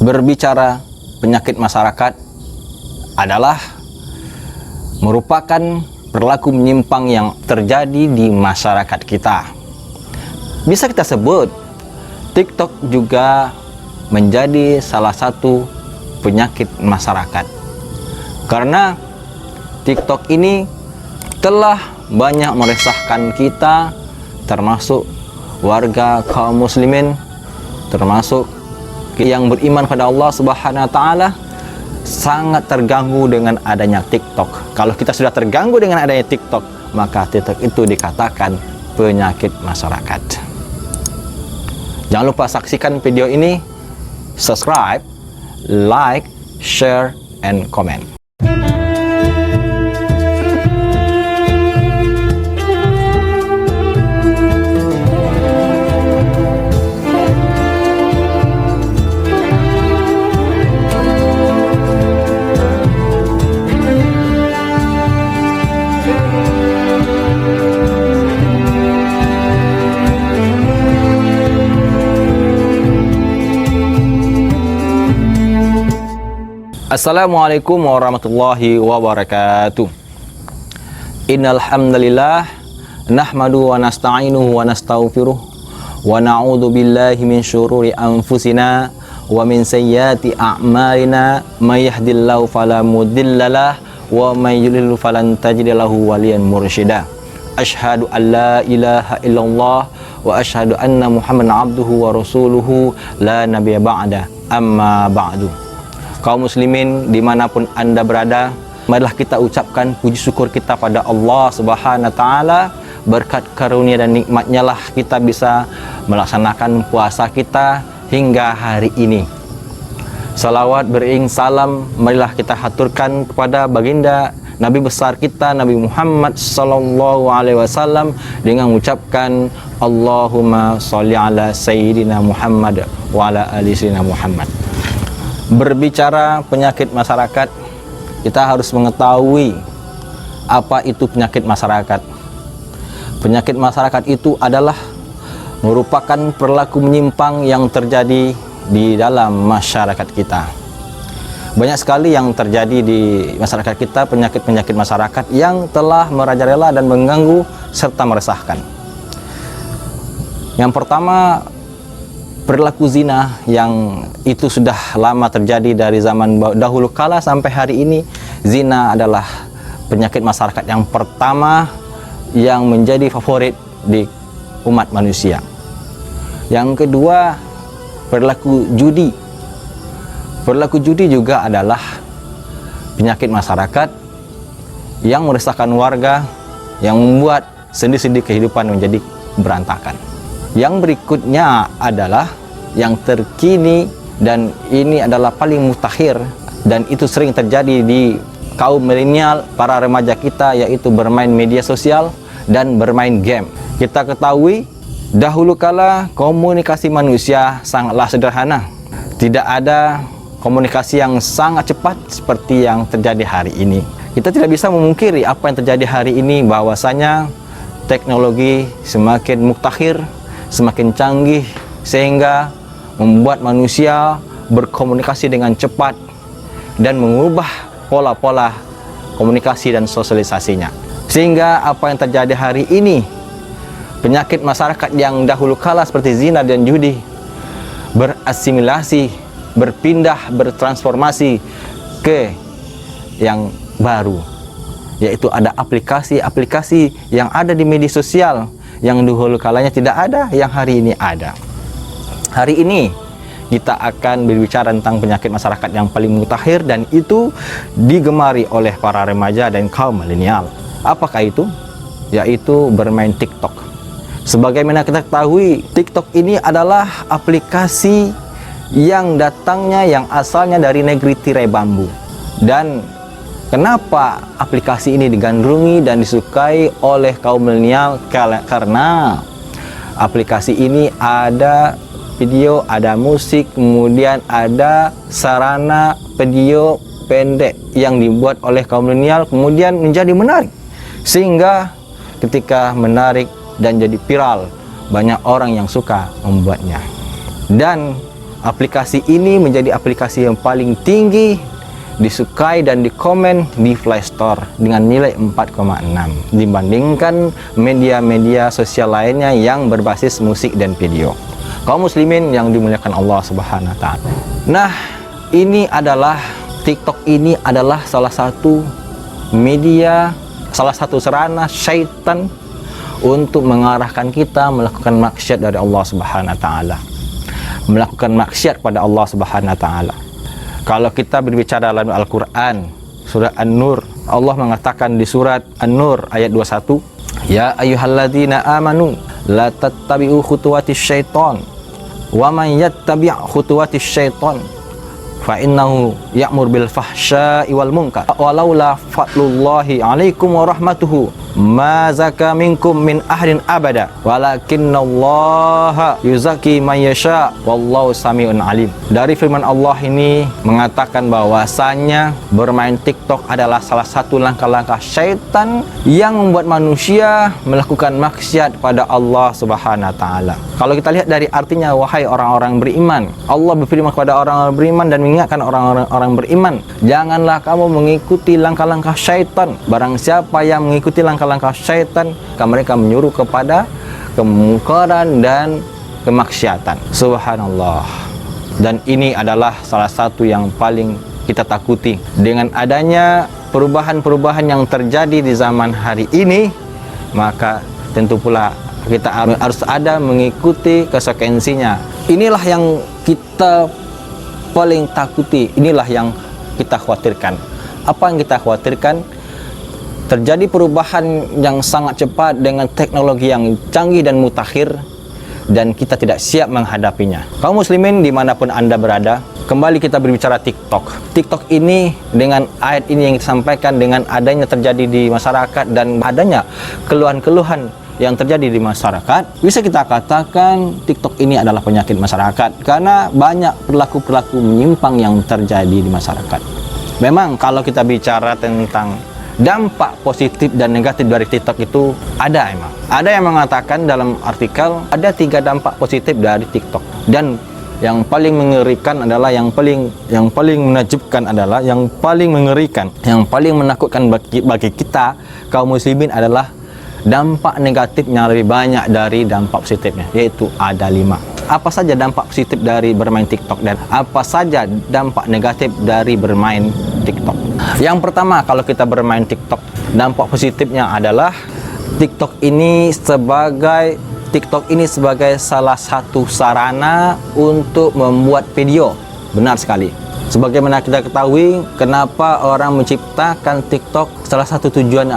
Berbicara penyakit masyarakat adalah merupakan perilaku menyimpang yang terjadi di masyarakat kita. Bisa kita sebut TikTok juga menjadi salah satu penyakit masyarakat, karena TikTok ini telah banyak meresahkan kita, termasuk warga kaum muslimin, termasuk yang beriman pada Allah Subhanahu wa taala, sangat terganggu dengan adanya TikTok. Kalau kita sudah terganggu dengan adanya TikTok, maka TikTok itu dikatakan penyakit masyarakat. Jangan lupa saksikan video ini, subscribe, like, share, and comment. Assalamualaikum warahmatullahi wabarakatuh. Innal hamdalillah nahmadu wa nasta'inuhu wa nastaghfiruh wa na'udzu billahi min syururi anfusina wa min sayyiati a'malina, may yahdihillahu fala mudhillalah wa may yudlil falan tajida lahu waliyan mursyida. Asyhadu an la ilaha illallah wa asyhadu anna Muhammadan abduhu wa rasuluhu la nabiyya ba'da. Amma ba'du. Kaum muslimin dimanapun anda berada, marilah kita ucapkan puji syukur kita pada Allah Subhanahu wa taala. Berkat karunia dan nikmatnya lah kita bisa melaksanakan puasa kita hingga hari ini. Salawat beriring salam marilah kita haturkan kepada baginda Nabi besar kita, Nabi Muhammad sallallahu alaihi wasallam, dengan mengucapkan Allahumma sholli ala sayyidina Muhammad wa ala ali sayyidina Muhammad. Berbicara penyakit masyarakat, kita harus mengetahui apa itu penyakit masyarakat. Penyakit masyarakat itu adalah merupakan perilaku menyimpang yang terjadi di dalam masyarakat kita. Banyak sekali yang terjadi di masyarakat kita, penyakit-penyakit masyarakat yang telah merajalela dan mengganggu serta meresahkan. Yang pertama, perilaku zina, yang itu sudah lama terjadi dari zaman dahulu kala sampai hari ini. Zina adalah penyakit masyarakat yang pertama yang menjadi favorit di umat manusia. Yang kedua, perilaku judi. Perilaku judi juga adalah penyakit masyarakat yang meresahkan warga, yang membuat sendi-sendi kehidupan menjadi berantakan. Yang berikutnya adalah yang terkini, dan ini adalah paling mutakhir, dan itu sering terjadi di kaum milenial, para remaja kita, yaitu bermain media sosial dan bermain game. Kita ketahui dahulu kala komunikasi manusia sangatlah sederhana. Tidak ada komunikasi yang sangat cepat seperti yang terjadi hari ini. Kita tidak bisa memungkiri apa yang terjadi hari ini, bahwasanya teknologi semakin mutakhir, semakin canggih, sehingga membuat manusia berkomunikasi dengan cepat dan mengubah pola-pola komunikasi dan sosialisasinya. Sehingga apa yang terjadi hari ini, penyakit masyarakat yang dahulu kala seperti zina dan judi, berasimilasi, berpindah, bertransformasi ke yang baru, yaitu ada aplikasi-aplikasi yang ada di media sosial, yang dahulu kalanya tidak ada, yang hari ini ada. Hari ini kita akan berbicara tentang penyakit masyarakat yang paling mutakhir, dan itu digemari oleh para remaja dan kaum milenial. Apakah itu? Yaitu bermain TikTok. Sebagaimana kita ketahui, TikTok ini adalah aplikasi yang datangnya, yang asalnya dari negeri tirai bambu. Dan kenapa aplikasi ini digandrungi dan disukai oleh kaum milenial? Karena aplikasi ini ada video, ada musik, kemudian ada sarana video pendek yang dibuat oleh kaum milenial, kemudian menjadi menarik. Sehingga ketika menarik dan jadi viral, banyak orang yang suka membuatnya. Dan aplikasi ini menjadi aplikasi yang paling tinggi disukai dan dikomen di Play Store dengan nilai 4,6 dibandingkan media-media sosial lainnya yang berbasis musik dan video. Kaum muslimin yang dimuliakan Allah Subhanahu wa taala. Nah, ini adalah TikTok ini adalah salah satu media, salah satu sarana syaitan untuk mengarahkan kita melakukan maksiat dari Allah Subhanahu wa taala. Melakukan maksiat pada Allah Subhanahu wa taala. Kalau kita berbicara dalam Al-Quran, surat An-Nur, Allah mengatakan di surat An-Nur ayat 21, Ya ayyuhalladzina amanu la tattabi'u khutuwatis syaitan wa man yattabi' khutuwatis syaitan fa innahu ya'mur bil fahsya'i wal munkar walaula fadlullahi 'alaikum wa rahmatuhu ma zaka minkum min ahadin abada walakinnallaha yuzaki man yasha wallahu samiun alim. Dari firman Allah ini mengatakan bahwasanya bermain TikTok adalah salah satu langkah-langkah syaitan yang membuat manusia melakukan maksiat pada Allah Subhanahu wa taala. Kalau kita lihat dari artinya, wahai orang-orang beriman, Allah berfirman kepada orang-orang beriman dan mengingatkan orang-orang beriman, janganlah kamu mengikuti langkah-langkah syaitan. Barang siapa yang mengikuti langkah-langkah syaitan, mereka menyuruh kepada kemungkaran dan kemaksiatan. Subhanallah. Dan ini adalah salah satu yang paling kita takuti. Dengan adanya perubahan-perubahan yang terjadi di zaman hari ini, maka tentu pula kita harus ada mengikuti konsekuensinya. Inilah yang kita paling takuti, inilah yang kita khawatirkan. Apa yang kita khawatirkan? Terjadi perubahan yang sangat cepat dengan teknologi yang canggih dan mutakhir, dan kita tidak siap menghadapinya. Kaum muslimin dimanapun Anda berada, kembali kita berbicara TikTok. TikTok ini dengan ayat ini yang disampaikan, dengan adanya terjadi di masyarakat dan adanya keluhan-keluhan yang terjadi di masyarakat, bisa kita katakan TikTok ini adalah penyakit masyarakat karena banyak perilaku-perilaku menyimpang yang terjadi di masyarakat. Memang kalau kita bicara tentang dampak positif dan negatif dari TikTok itu ada emang. Ada yang mengatakan dalam artikel ada 3 dampak positif dari TikTok, dan yang paling mengerikan adalah yang paling menakjubkan adalah yang paling mengerikan, yang paling menakutkan bagi kita kaum muslimin adalah dampak negatifnya lebih banyak dari dampak positifnya, yaitu ada 5. Apa saja dampak positif dari bermain TikTok dan apa saja dampak negatif dari bermain TikTok? Yang pertama, kalau kita bermain TikTok, dampak positifnya adalah TikTok ini sebagai salah satu sarana untuk membuat video. Benar sekali. Sebagaimana kita ketahui, kenapa orang menciptakan TikTok, salah satu tujuan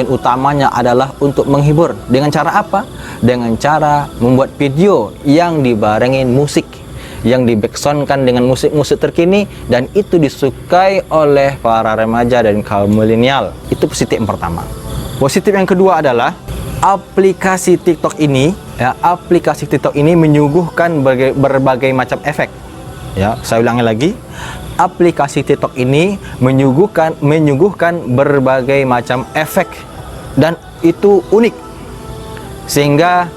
utamanya adalah untuk menghibur. Dengan cara apa? Dengan cara membuat video yang dibarengin musik, yang di-backsoundkan dengan musik-musik terkini, dan itu disukai oleh para remaja dan kaum milenial. Itu positif yang pertama. Positif yang kedua adalah aplikasi TikTok ini menyuguhkan berbagai macam efek. Ya, saya ulangi lagi. Aplikasi TikTok ini menyuguhkan berbagai macam efek, dan itu unik, sehingga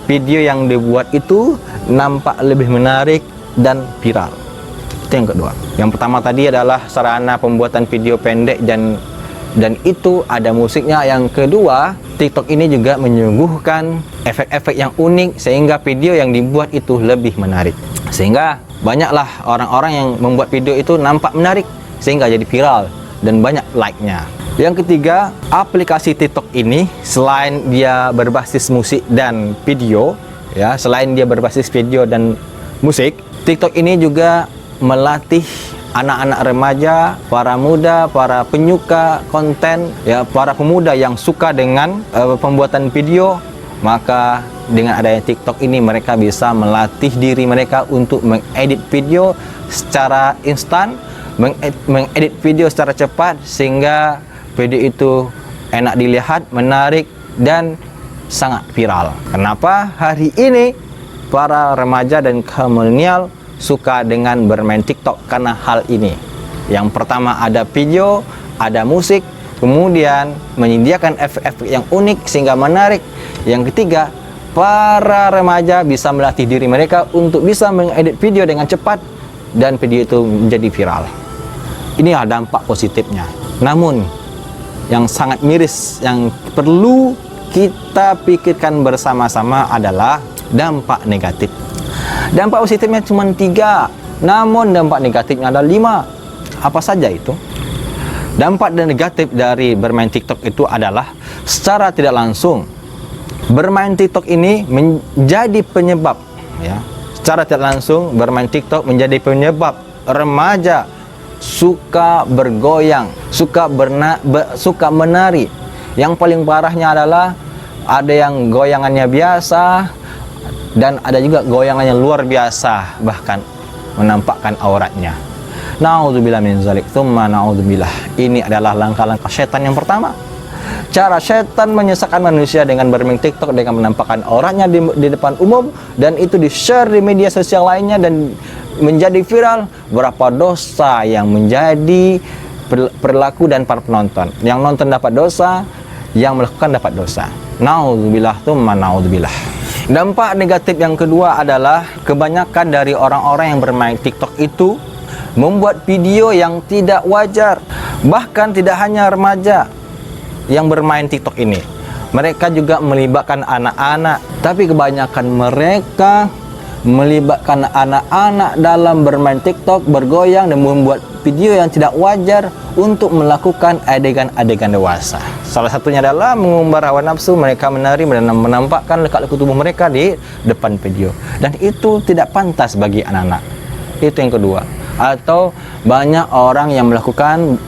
video yang dibuat itu nampak lebih menarik dan viral. Itu yang kedua. Yang pertama tadi adalah sarana pembuatan video pendek dan itu ada musiknya. Yang kedua, TikTok ini juga menyuguhkan efek-efek yang unik sehingga video yang dibuat itu lebih menarik. Sehingga banyaklah orang-orang yang membuat video itu nampak menarik sehingga jadi viral dan banyak like-nya. Yang ketiga, aplikasi TikTok ini selain dia berbasis musik dan video, ya, selain dia berbasis video dan musik, TikTok ini juga melatih anak-anak remaja, para muda, para penyuka konten, ya, para pemuda yang suka dengan pembuatan video. Maka dengan adanya TikTok ini mereka bisa melatih diri mereka untuk mengedit video secara instan, mengedit video secara cepat sehingga video itu enak dilihat, menarik dan sangat viral. Kenapa hari ini para remaja dan kaum milenial suka dengan bermain TikTok? Karena hal ini. Yang pertama, ada video, ada musik, kemudian menyediakan efek-efek yang unik sehingga menarik. Yang ketiga, para remaja bisa melatih diri mereka untuk bisa mengedit video dengan cepat dan video itu menjadi viral. Inilah dampak positifnya. Namun yang sangat miris yang perlu kita pikirkan bersama-sama adalah dampak negatif. Dampak positifnya cuma 3, namun dampak negatifnya ada 5. Apa saja itu? Dampak negatif dari bermain TikTok itu adalah secara tidak langsung bermain TikTok ini menjadi penyebab, ya, secara tidak langsung bermain TikTok menjadi penyebab remaja suka bergoyang, suka menari. Yang paling parahnya adalah ada yang goyangannya biasa dan ada juga goyangannya luar biasa, bahkan menampakkan auratnya. Na'udzubillah min zalik, tsumma na'udzubillah. Ini adalah langkah-langkah setan yang pertama. Cara setan menyesatkan manusia dengan bermain TikTok dengan menampakkan auratnya di depan umum, dan itu di-share di media sosial lainnya dan menjadi viral. Berapa dosa yang menjadi perilaku dan para penonton. Yang nonton dapat dosa, yang melakukan dapat dosa. Na'udzubillah tsumma na'udzubillah. Dampak negatif yang kedua adalah kebanyakan dari orang-orang yang bermain TikTok itu membuat video yang tidak wajar. Bahkan tidak hanya remaja yang bermain TikTok ini, mereka juga melibatkan anak-anak. Tapi kebanyakan mereka melibatkan anak-anak dalam bermain TikTok, bergoyang dan membuat video yang tidak wajar untuk melakukan adegan-adegan dewasa. Salah satunya adalah mengumbar hawa nafsu, mereka menari dan menampakkan lekat-lekuk tubuh mereka di depan video, dan itu tidak pantas bagi anak-anak. Itu yang kedua. Atau banyak orang yang melakukan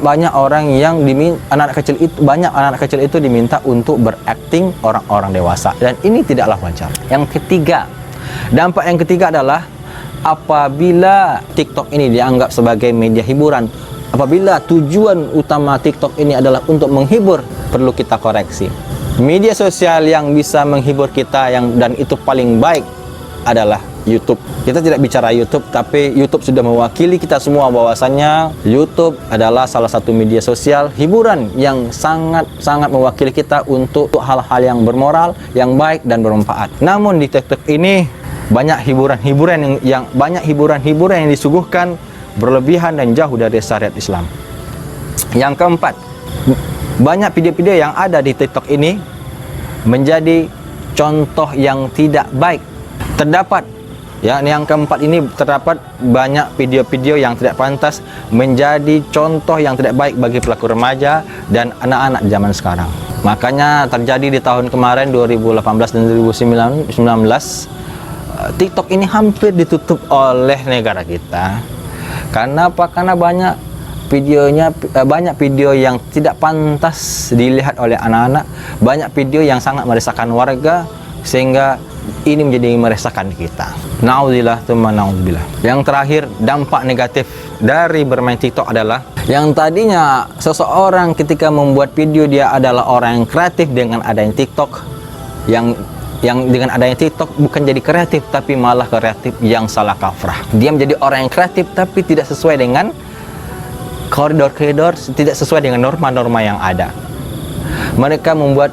banyak orang yang anak-anak kecil itu diminta untuk berakting orang-orang dewasa, dan ini tidaklah wajar. Yang ketiga, dampak yang ketiga adalah apabila TikTok ini dianggap sebagai media hiburan, apabila tujuan utama TikTok ini adalah untuk menghibur, perlu kita koreksi. Media sosial yang bisa menghibur kita dan itu paling baik adalah YouTube. Kita tidak bicara YouTube, tapi YouTube sudah mewakili kita semua bahwasannya YouTube adalah salah satu media sosial hiburan yang sangat sulit kita untuk hal-hal yang bermoral, yang baik dan bermanfaat. Namun di TikTok ini banyak hiburan-hiburan yang disuguhkan berlebihan dan jauh dari syariat Islam. Yang keempat, banyak video-video yang ada di TikTok ini menjadi contoh yang tidak baik. Yang keempat ini terdapat banyak video-video yang tidak pantas menjadi contoh yang tidak baik bagi pelaku remaja dan anak-anak zaman sekarang. Makanya terjadi di tahun kemarin 2018 dan 2019, TikTok ini hampir ditutup oleh negara kita. Karena apa? Karena banyak video yang tidak pantas dilihat oleh anak-anak, banyak video yang sangat meresahkan warga, sehingga ini menjadi meresahkan kita. Na'udzubillah tsumma na'udzubillah. Yang terakhir, dampak negatif dari bermain TikTok adalah yang tadinya seseorang ketika membuat video dia adalah orang yang kreatif, dengan adanya TikTok yang dengan adanya TikTok bukan jadi kreatif, tapi malah kreatif yang salah kaprah. Dia menjadi orang yang kreatif tapi tidak sesuai dengan koridor-koridor, tidak sesuai dengan norma-norma yang ada. Mereka membuat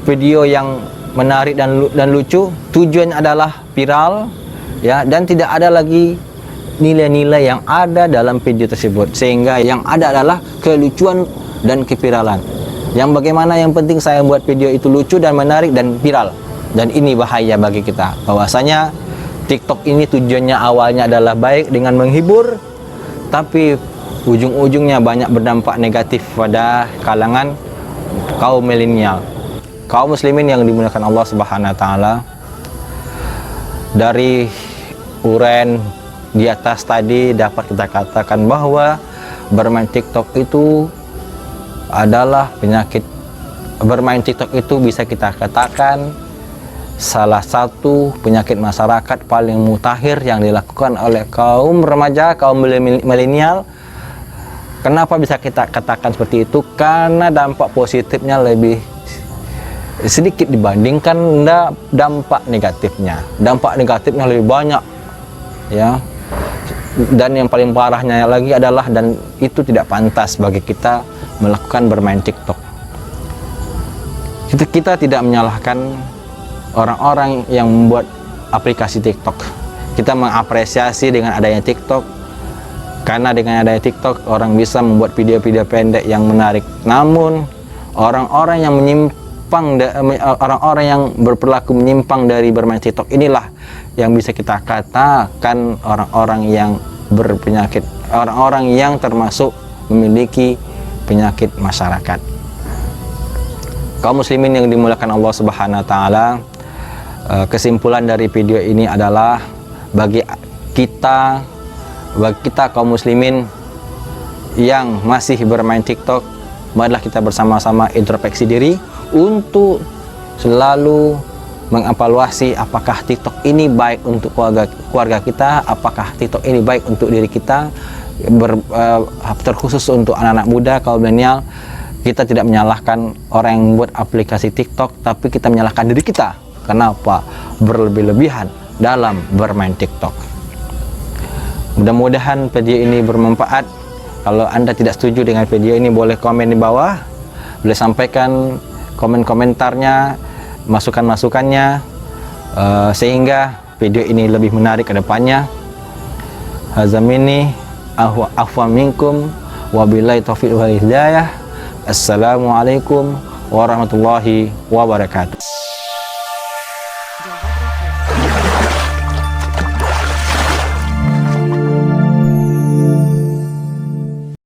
video yang menarik dan lucu, tujuannya adalah viral, ya, dan tidak ada lagi nilai-nilai yang ada dalam video tersebut, sehingga yang ada adalah kelucuan dan keviralan. Yang bagaimana yang penting saya buat video itu lucu dan menarik dan viral, dan ini bahaya bagi kita. Bahwasanya TikTok ini tujuannya awalnya adalah baik dengan menghibur, tapi ujung-ujungnya banyak berdampak negatif pada kalangan kaum milenial, kaum muslimin yang dimuliakan Allah Subhanahu wa taala. Dari uraian di atas tadi dapat kita katakan bahwa bermain TikTok itu adalah penyakit. Bermain TikTok itu bisa kita katakan salah satu penyakit masyarakat paling mutakhir yang dilakukan oleh kaum remaja, kaum milenial. Kenapa bisa kita katakan seperti itu? Karena dampak positifnya lebih sedikit dibandingkan dampak negatifnya. Dampak negatifnya lebih banyak, ya. Dan yang paling parahnya lagi adalah, dan itu tidak pantas bagi kita melakukan bermain TikTok. Kita tidak menyalahkan orang-orang yang membuat aplikasi TikTok. Kita mengapresiasi dengan adanya TikTok, karena dengan adanya TikTok orang bisa membuat video-video pendek yang menarik. Namun orang-orang yang orang-orang yang berperilaku menyimpang dari bermain TikTok inilah yang bisa kita katakan orang-orang yang berpenyakit, orang-orang yang termasuk memiliki penyakit masyarakat. Kaum muslimin yang dimuliakan Allah Subhanahu wa taala, kesimpulan dari video ini adalah bagi kita kaum muslimin yang masih bermain TikTok, marilah kita bersama-sama introspeksi diri untuk selalu mengevaluasi apakah TikTok ini baik untuk keluarga kita, apakah TikTok ini baik untuk diri kita, terkhusus untuk anak-anak muda, kaum milenial. Kita tidak menyalahkan orang yang membuat aplikasi TikTok, tapi kita menyalahkan diri kita. Kenapa berlebih-lebihan dalam bermain TikTok? Mudah-mudahan video ini bermanfaat. Kalau Anda tidak setuju dengan video ini, boleh komen di bawah, boleh sampaikan komentarnya, masukan-masukannya, sehingga video ini lebih menarik ke depannya. Hazamini afwan minkum wabillahi taufiq wal hidayah. Assalamualaikum warahmatullahi wabarakatuh.